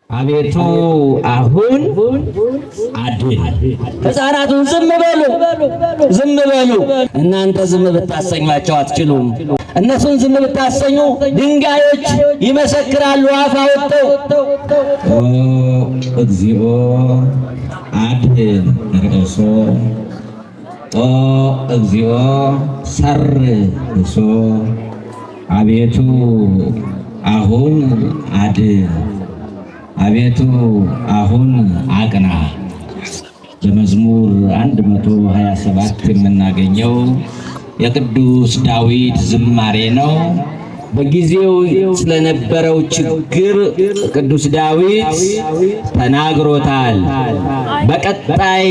አቤቱ አሁን አድን። ሕፃናቱን ዝም በሉ ዝም በሉ። እናንተ ዝም ብታሰኟቸው አትችሉም። እነሱን ዝም ብታሰኙ ድንጋዮች ይመሰክራሉ አፍ አውጥተው። እግዚኦ አድን ርእሶ እግዚኦ ሰርሶ። አቤቱ አሁን አድን፣ አቤቱ አሁን አቅና። በመዝሙር 127 የምናገኘው የቅዱስ ዳዊት ዝማሬ ነው። በጊዜው ስለነበረው ችግር ቅዱስ ዳዊት ተናግሮታል። በቀጣይ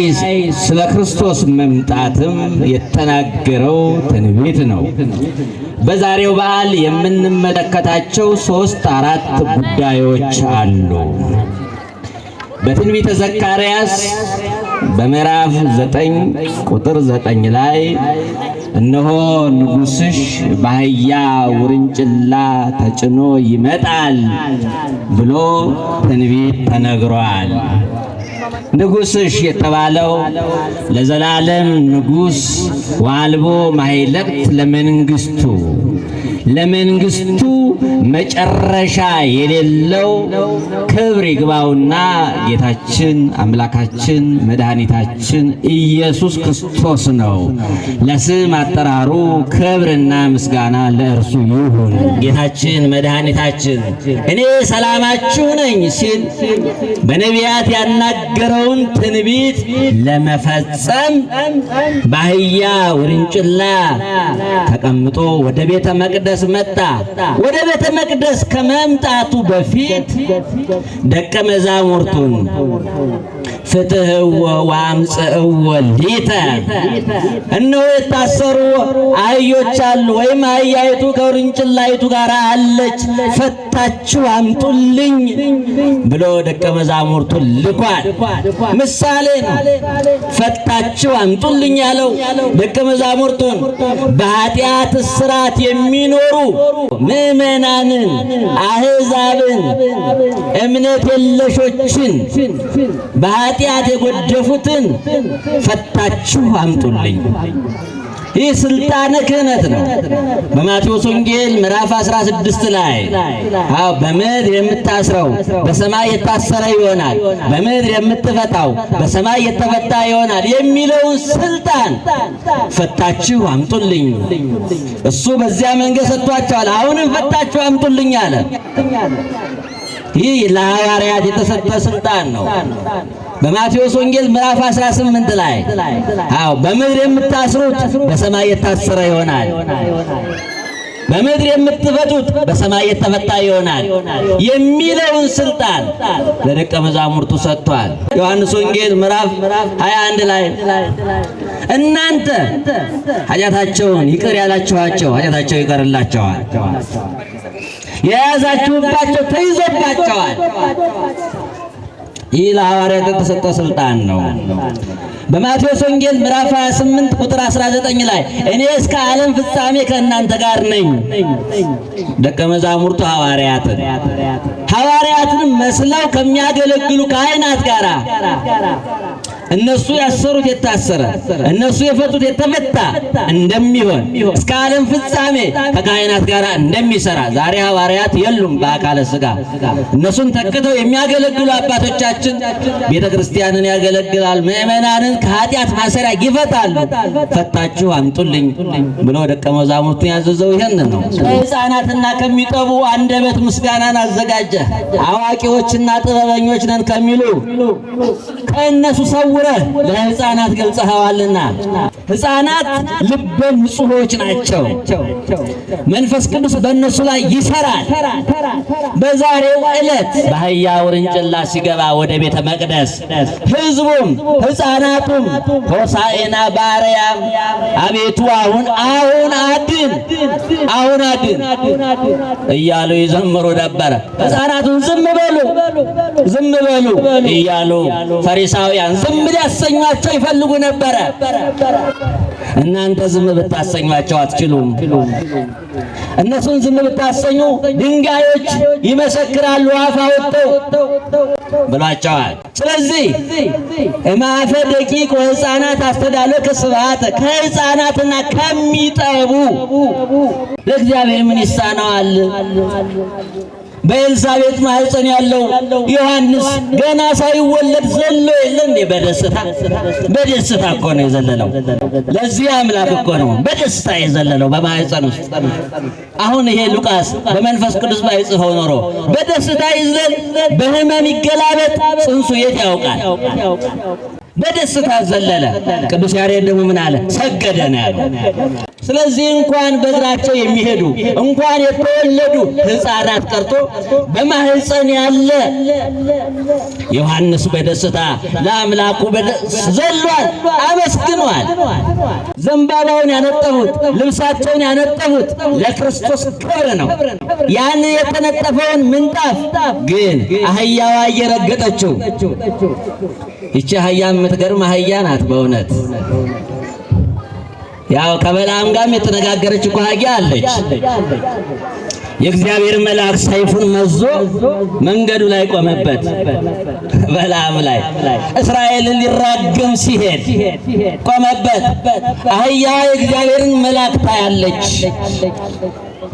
ስለ ክርስቶስ መምጣትም የተናገረው ትንቢት ነው። በዛሬው በዓል የምንመለከታቸው 3-4 ጉዳዮች አሉ። በትንቢተ ዘካርያስ በምዕራፍ 9 ቁጥር 9 ላይ እነሆ ንጉሥሽ በአህያ ውርንጭላ ተጭኖ ይመጣል ብሎ ትንቢት ተነግሯል። ንጉሥሽ የተባለው ለዘላለም ንጉሥ ዋልቦ ማይለቅት ለመንግስቱ መጨረሻ የሌለው ክብር ይግባውና ጌታችን አምላካችን መድኃኒታችን ኢየሱስ ክርስቶስ ነው። ለስም አጠራሩ ክብርና ምስጋና ለእርሱ ይሁን። ጌታችን መድኃኒታችን እኔ ሰላማችሁ ነኝ ሲል በነቢያት ያናገረውን ትንቢት ለመፈጸም በአህያ ውርንጭላ ተቀምጦ ወደ ቤተ መቅደስ መጣ። ወደ ቤተ መቅደስ ከመምጣቱ በፊት ደቀ መዛሙርቱን ፍትሕዎ ወአምጽእዎ ሊተ፣ እነሆ የታሰሩ አህዮች አሉ፣ ወይም አህያይቱ ከውርንጭላይቱ ጋር አለች፣ ፈታችሁ አምጡልኝ ብሎ ደቀ መዛሙርቱን ልኳል። ምሳሌ ነው። ፈታችሁ አምጡልኝ ያለው ደቀ መዛሙርቱን በኃጢአት እስራት የሚኖሩ ምዕመናንን፣ አሕዛብን፣ እምነት የለሾችን በኃጢአት የጎደፉትን ፈታችሁ አምጡልኝ። ይህ ስልጣነ ክህነት ነው። በማቴዎስ ወንጌል ምዕራፍ 16 ላይ በምድር የምታስረው በሰማይ የታሰረ ይሆናል፣ በምድር የምትፈታው በሰማይ የተፈታ ይሆናል የሚለውን ስልጣን ፈታችሁ አምጡልኝ እሱ በዚያ መንገድ ሰጥቷቸዋል። አሁንም ፈታችሁ አምጡልኝ አለ። ይህ ለሐዋርያት የተሰጠ ስልጣን ነው። በማቴዎስ ወንጌል ምዕራፍ 18 ላይ በምድር የምታስሩት በሰማይ የታሰረ ይሆናል፣ በምድር የምትፈቱት በሰማይ የተፈታ ይሆናል የሚለውን ስልጣን ለደቀ መዛሙርቱ ሰጥቷል። ዮሐንስ ወንጌል ምዕራፍ 21 ላይ እናንተ ኃጢአታቸውን ይቅር ያላችኋቸው ኃጢአታቸው ይቀርላቸዋል፣ የያዛችሁባቸው ተይዞባቸዋል። ይህ ለሐዋርያት የተሰጠ ስልጣን ነው። በማቴዎስ ወንጌል ምዕራፍ 28 ቁጥር 19 ላይ እኔ እስከ ዓለም ፍጻሜ ከእናንተ ጋር ነኝ። ደቀ መዛሙርቱ ሐዋርያትን መስለው ከሚያገለግሉ ካህናት ጋር እነሱ ያሰሩት የታሰረ እነሱ የፈቱት የተፈታ እንደሚሆን እስከ ዓለም ፍጻሜ ከካህናት ጋር እንደሚሰራ ዛሬ ሐዋርያት የሉም በአካለ ሥጋ። እነሱን ተክተው የሚያገለግሉ አባቶቻችን ቤተክርስቲያንን ያገለግላል፣ ምእመናንን ከኃጢአት ማሰሪያ ይፈታሉ። ፈታችሁ አምጡልኝ ብሎ ደቀ መዛሙርቱን ያዘዘው ይሄንን ነው። ከሕፃናትና ከሚጠቡ አንደበት ምስጋናን አዘጋጀ። አዋቂዎችና ጥበበኞች ነን ከሚሉ ከእነሱ ሰውረህ ለሕፃናት ገልጸኸዋልና። ሕፃናት ልበ ንጹሖች ናቸው። መንፈስ ቅዱስ በእነሱ ላይ ይሰራል። በዛሬው ዕለት በአህያ ውርንጭላ ሲገባ ወደ ቤተ መቅደስ ሕዝቡም ሕፃናቱም ሆሳዕና በአርያም አቤቱ አሁን አድን እያሉ ይዘምሩ ነበረ። ሕፃናቱን ዝም በሉ እያሉ ፈሪሳውያን ዝም ሊያሰኟቸው ይፈልጉ ነበረ። እናንተ ዝም ብታሰኟቸው አትችሉም። እነሱን ዝም ብታሰኙ ድንጋዮች ይመሰክራሉ አፍ አውጥተው ብሏቸዋል። ስለዚህ እምአፈ ደቂቅ ወሕፃናት አስተዳለከ ስብሐተ ከሕፃናትና ከሚጠቡ ለእግዚአብሔር ምን ይሳነዋል? በኤልሳቤጥ ማኅፀን ያለው ዮሐንስ ገና ሳይወለድ ዘሎ የለ እንዴ? በደስታ እኮ ነው የዘለለው። ለዚህ አምላክ እኮ ነው በደስታ የዘለለው በማኅፀን ውስጥ። አሁን ይሄ ሉቃስ በመንፈስ ቅዱስ ባይጽፈው ኖሮ በደስታ ይዘል በሕመም ይገላበጥ ጽንሱ የት ያውቃል? በደስታ ዘለለ። ቅዱስ ያሬድ ደግሞ ምን አለ? ሰገደ ነው ያለው። ስለዚህ እንኳን በእግራቸው የሚሄዱ እንኳን የተወለዱ ሕፃናት ቀርቶ በማኅፀን ያለ ዮሐንስ በደስታ ለአምላኩ ዘሏል፣ አመስግኗል። ዘንባባውን ያነጠፉት ልብሳቸውን ያነጠፉት ለክርስቶስ ክብር ነው። ያን የተነጠፈውን ምንጣፍ ግን አህያዋ እየረገጠችው። ይቺ አህያ የምትገርም አህያ ናት በእውነት። ያው ከበለዓም ጋርም የተነጋገረች እኮ አህያ አለች። የእግዚአብሔር መልአክ ሰይፉን መዞ መንገዱ ላይ ቆመበት፣ በለዓም ላይ እስራኤልን ሊራገም ሲሄድ ቆመበት። አህያዋ የእግዚአብሔርን መልአክ ታያለች።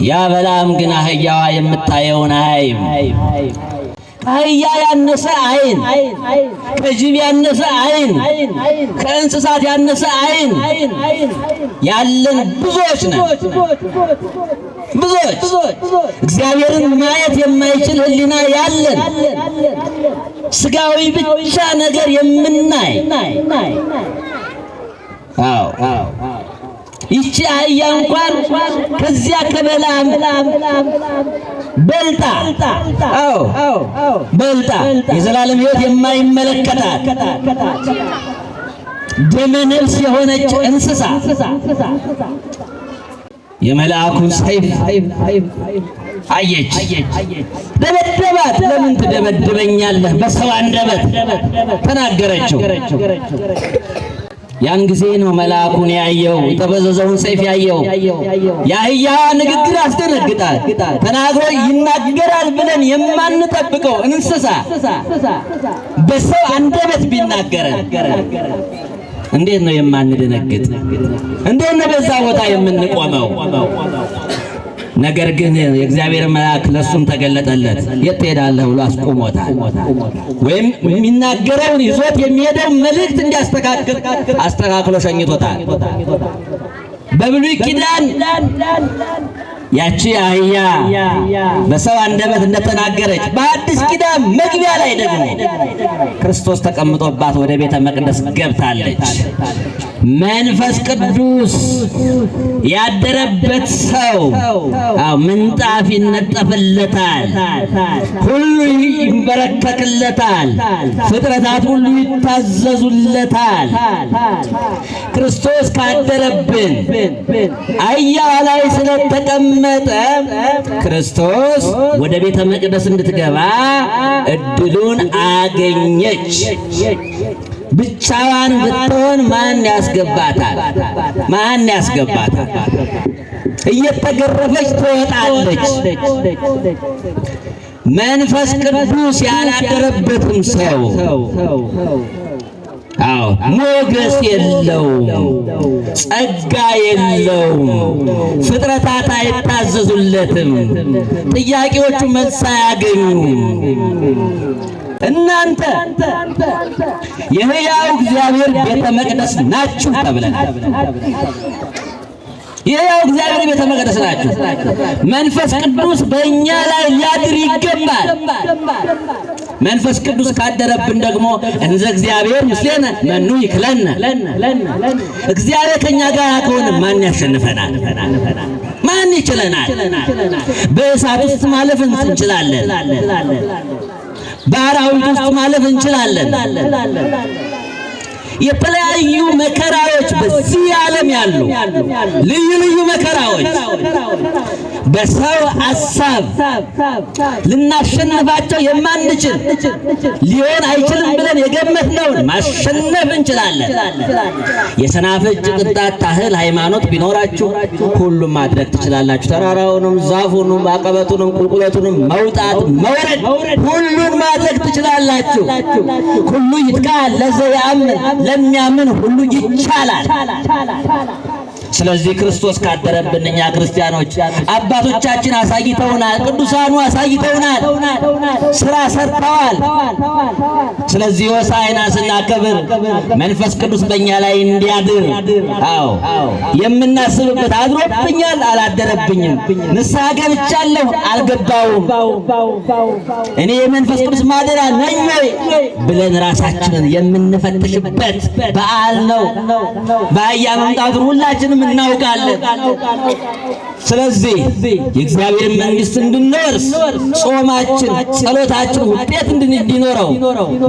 ያ በለዓም ግን አህያዋ የምታየውን አያይም። ከአህያ ያነሰ ዓይን፣ ከጅብ ያነሰ ዓይን፣ ከእንስሳት ያነሰ ዓይን ያለን ብዙዎች ነን። ብዙዎች እግዚአብሔርን ማየት የማይችል ሕሊና ያለን ስጋዊ ብቻ ነገር የምናይ ይቺ አህያ እንኳን ከዚያ ከበለዓም በልጣ የዘላለም ሕይወት የማይመለከታት ደመ ነፍስ የሆነች እንስሳ የመልአኩን ሰይፍ አየች፣ ደበደባት። ለምን ትደበድበኛለህ? በሰው አንደበት ተናገረችው። ያን ጊዜ ነው መልአኩን ያየው፣ የተበዘዘውን ሰይፍ ያየው። የአህያዋ ንግግር ያስደነግጣል። ተናግሮ ይናገራል ብለን የማንጠብቀው እንስሳ በሰው አንደበት ቢናገረን እንዴት ነው የማንደነግጥ? እንዴት ነው በዛ ቦታ የምንቆመው? ነገር ግን የእግዚአብሔር መልአክ ለሱም ተገለጠለት። የት ትሄዳለህ ብሎ አስቆሞታል። ወይም የሚናገረውን ይዞት የሚሄደው መልእክት እንዲያስተካክል አስተካክሎ ሸኝቶታል። በብሉይ ኪዳን ያቺ አህያ በሰው አንደበት እንደተናገረች በአዲስ ኪዳን መግቢያ ላይ ደግሞ ክርስቶስ ተቀምጦባት ወደ ቤተ መቅደስ ገብታለች። መንፈስ ቅዱስ ያደረበት ሰው ምንጣፍ ይነጠፍለታል፣ ሁሉ ይንበረከክለታል፣ ፍጥረታት ሁሉ ይታዘዙለታል። ክርስቶስ ካደረብን አህያዋ ላይ ስለተቀመጠ ክርስቶስ ወደ ቤተ መቅደስ እንድትገባ እድሉን አገኘች። ብቻዋን ብትሆን ማን ያስገባታል? ማን ያስገባታል? እየተገረፈች ትወጣለች። መንፈስ ቅዱስ ያላደረበትም ሰው አዎ ሞገስ የለውም፣ ጸጋ የለውም፣ ፍጥረታት አይታዘዙለትም፣ ጥያቄዎቹ መልስ አያገኙም። እናንተ የሕያው እግዚአብሔር ቤተ መቅደስ ናችሁ ተብለናል። የሕያው እግዚአብሔር ቤተ መቅደስ ናችሁ። መንፈስ ቅዱስ በእኛ ላይ ሊያድር ይገባል። መንፈስ ቅዱስ ካደረብን ደግሞ እንዘ እግዚአብሔር ምስሌነ መኑ ይክለነ። እግዚአብሔር ከኛ ጋር ከሆነ ማን ያሸንፈናል? ማን ይችለናል? በእሳት ውስጥ ማለፍ እንችላለን። በአራዊት ውስጥ ማለፍ እንችላለን። የተለያዩ መከራዎች በዚህ ዓለም ያሉ ልዩ ልዩ መከራዎች በሰው ሐሳብ ልናሸንፋቸው የማንችል ሊሆን አይችልም ብለን የገመትነውን ማሸነፍ እንችላለን። የሰናፍጭ ቅንጣት ታህል ሃይማኖት ቢኖራችሁ ሁሉም ማድረግ ትችላላችሁ። ተራራውንም፣ ዛፉንም፣ አቀበቱንም፣ ቁልቁለቱንም መውጣት መውረድ ሁሉን ማድረግ ትችላላችሁ። ሁሉ ይትካል ለዘያምን ለሚያምን ሁሉ ይቻላል። ስለዚህ ክርስቶስ ካደረብን እኛ ክርስቲያኖች አባቶቻችን አሳይተውናል፣ ቅዱሳኑ አሳይተውናል፣ ስራ ሰርተዋል። ስለዚህ ሆሳዕና ስናከብር መንፈስ ቅዱስ በእኛ ላይ እንዲያድር አዎ የምናስብበት አድሮብኛል አላደረብኝም፣ ንስሐ ገብቻለሁ አልገባውም፣ እኔ የመንፈስ ቅዱስ ማደሪያ ነኝ ወይ ብለን ራሳችንን የምንፈትሽበት በዓል ነው። በአህያ መምጣቱን ሁላችንም እናውቃለን። ስለዚህ የእግዚአብሔር መንግሥት እንድንወርስ ጾማችን፣ ጸሎታችን ውጤት እንዲኖረው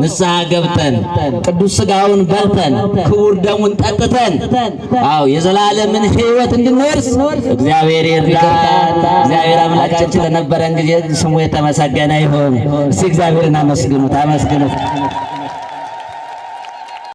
ንስሐ ገብተን ቅዱስ ሥጋውን በልተን ክቡር ደሙን ጠጥተን አዎ የዘላለምን ሕይወት እንድንወርስ እግዚአብሔር ይርዳን። እግዚአብሔር አምላካችን ለነበረን ጊዜ ስሙ የተመሰገነ ይሁን። እስቲ እግዚአብሔርን አመስግኑት፣ አመስግኑት።